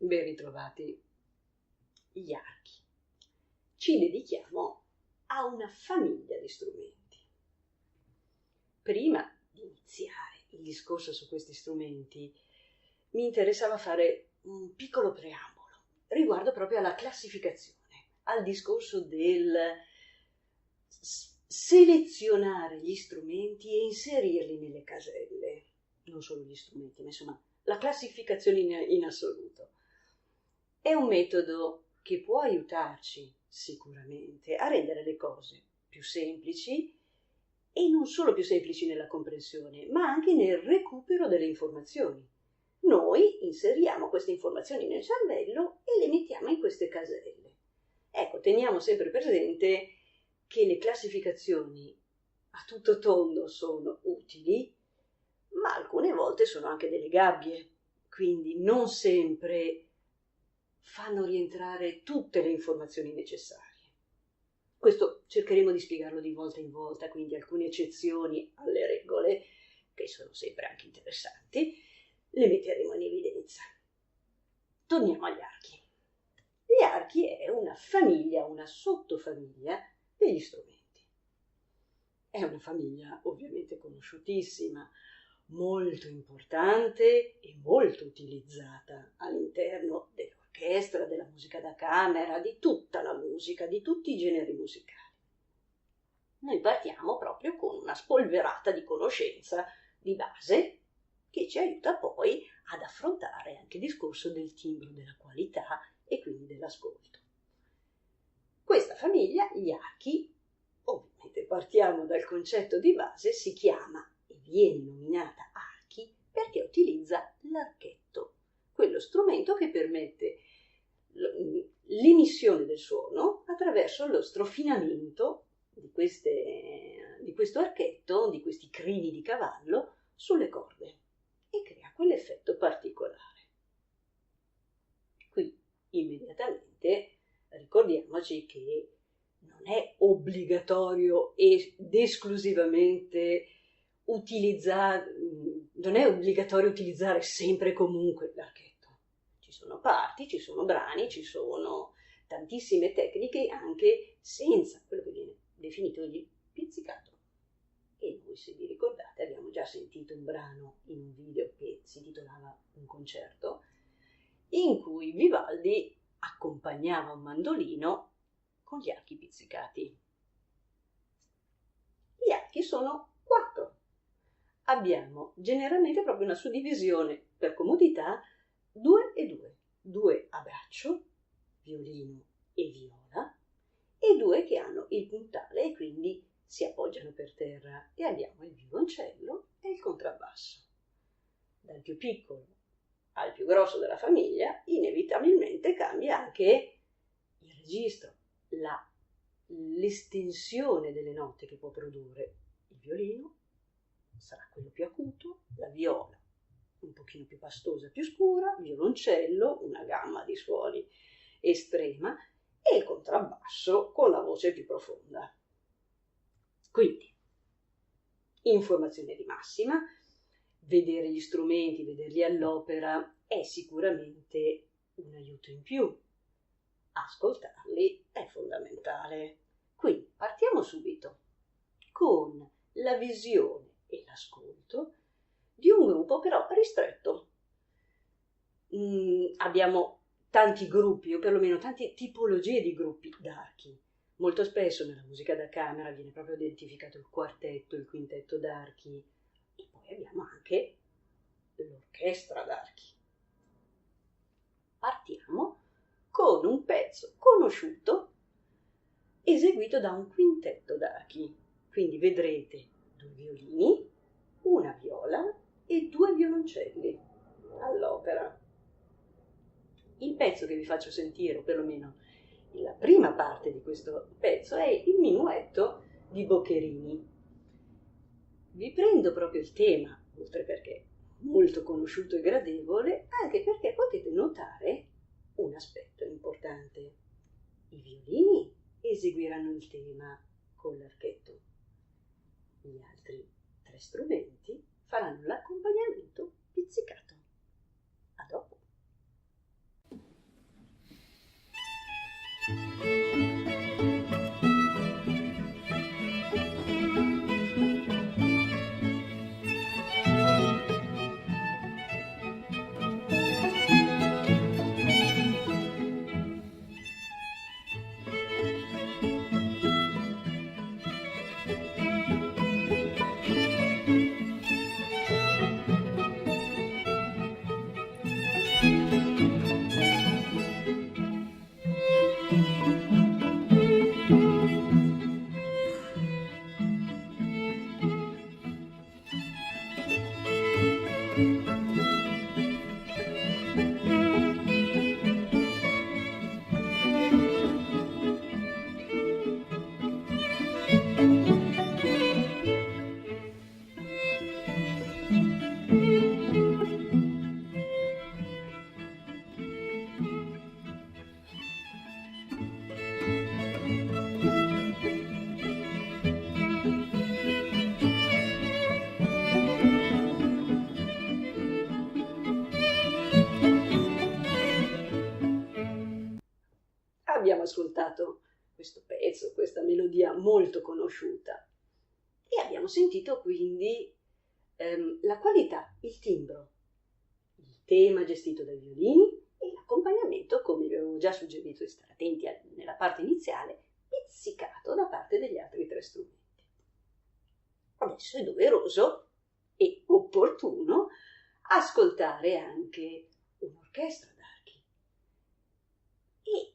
Ben ritrovati. Gli archi. Ci dedichiamo a una famiglia di strumenti. Prima di iniziare il discorso su questi strumenti, mi interessava fare un piccolo preambolo riguardo proprio alla classificazione, al discorso del selezionare gli strumenti e inserirli nelle caselle. Non solo gli strumenti, ma insomma la classificazione in assoluto. È un metodo che può aiutarci sicuramente a rendere le cose più semplici e non solo più semplici nella comprensione, ma anche nel recupero delle informazioni. Noi inseriamo queste informazioni nel cervello e le mettiamo in queste caselle. Ecco, teniamo sempre presente che le classificazioni a tutto tondo sono utili, ma alcune volte sono anche delle gabbie, quindi non sempre fanno rientrare tutte le informazioni necessarie. Questo cercheremo di spiegarlo di volta in volta, quindi alcune eccezioni alle regole, che sono sempre anche interessanti, le metteremo in evidenza. Torniamo agli archi. Gli archi è una famiglia, una sottofamiglia degli strumenti. È una famiglia ovviamente conosciutissima, molto importante e molto utilizzata all'interno dell'orchestra, della musica da camera, di tutta la musica, di tutti i generi musicali. Noi partiamo proprio con una spolverata di conoscenza di base che ci aiuta poi ad affrontare anche il discorso del timbro, della qualità e quindi dell'ascolto. Questa famiglia, gli archi, ovviamente partiamo dal concetto di base, si chiama e viene nominata archi perché utilizza l'archetto, quello strumento che permette l'emissione del suono attraverso lo strofinamento di questo archetto, di questi crini di cavallo sulle corde e crea quell'effetto particolare. Qui immediatamente ricordiamoci che non è obbligatorio ed esclusivamente non è obbligatorio utilizzare sempre e comunque l'archetto. Ci sono parti, ci sono brani, ci sono tantissime tecniche anche senza quello che viene definito di pizzicato. E noi, se vi ricordate, abbiamo già sentito un brano in un video che si titolava Un concerto, in cui Vivaldi accompagnava un mandolino con gli archi pizzicati. Gli archi sono 4. Abbiamo generalmente proprio una suddivisione per comodità 2 e 2. 2 a braccio, violino e viola, e 2 che hanno il puntale e quindi si appoggiano per terra, e abbiamo il violoncello e il contrabbasso. Dal più piccolo al più grosso della famiglia, inevitabilmente cambia anche il registro, l'estensione delle note che può produrre. Il violino sarà quello più acuto, la viola un pochino più pastosa, più scura, il violoncello una gamma di suoni estrema e il contrabbasso con la voce più profonda. Quindi, informazione di massima. Vedere gli strumenti, vederli all'opera è sicuramente un aiuto in più. Ascoltarli è fondamentale. Quindi partiamo subito con la visione e l'ascolto di un gruppo però ristretto. Abbiamo tanti gruppi, o perlomeno tante tipologie di gruppi d'archi. Molto spesso nella musica da camera viene proprio identificato il quartetto, il quintetto d'archi, e poi abbiamo anche l'orchestra d'archi. Partiamo con un pezzo conosciuto eseguito da un quintetto d'archi. Quindi vedrete 2 violini, una viola e 2 violoncelli all'opera. Il pezzo che vi faccio sentire, o perlomeno la prima parte di questo pezzo, è il minuetto di Boccherini. Vi prendo proprio il tema, oltre perché molto conosciuto e gradevole, anche perché potete notare un aspetto importante. I violini eseguiranno il tema con l'archetto. Gli altri 3 strumenti faranno l'accompagnamento pizzicato. A dopo. abbiamo ascoltato questo pezzo, questa melodia molto conosciuta e abbiamo sentito quindi la qualità, il timbro, il tema gestito dai violini e l'accompagnamento, come vi avevo già suggerito di stare attenti nella parte iniziale, pizzicato da parte degli altri 3 strumenti. Adesso è doveroso e opportuno ascoltare anche un'orchestra d'archi e,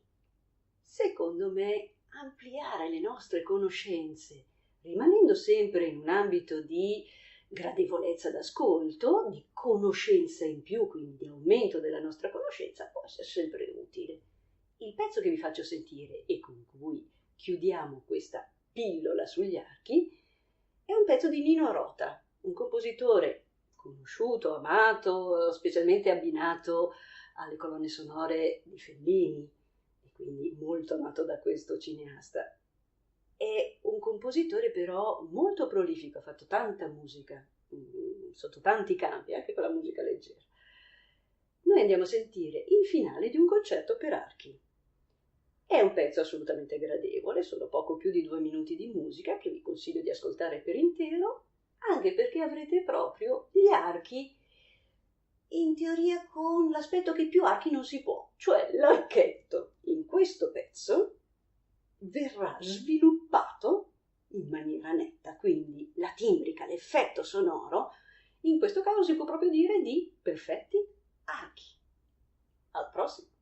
secondo me, ampliare le nostre conoscenze, rimanendo sempre in un ambito di gradevolezza d'ascolto, di conoscenza in più, quindi di aumento della nostra conoscenza, può essere sempre utile. Il pezzo che vi faccio sentire e con cui chiudiamo questa pillola sugli archi è un pezzo di Nino Rota, un compositore conosciuto, amato, specialmente abbinato alle colonne sonore di Fellini, e quindi molto amato da questo cineasta. È un compositore però molto prolifico, ha fatto tanta musica sotto tanti campi, anche con la musica leggera. Noi andiamo a sentire il finale di un concerto per archi. È un pezzo assolutamente gradevole, sono poco più di 2 minuti di musica che vi consiglio di ascoltare per intero, anche perché avrete proprio gli archi in teoria con l'aspetto che più archi non si può, cioè l'archetto in questo pezzo verrà sviluppato in maniera netta, quindi la timbrica, l'effetto sonoro, in questo caso si può proprio dire di perfetti archi. Al prossimo!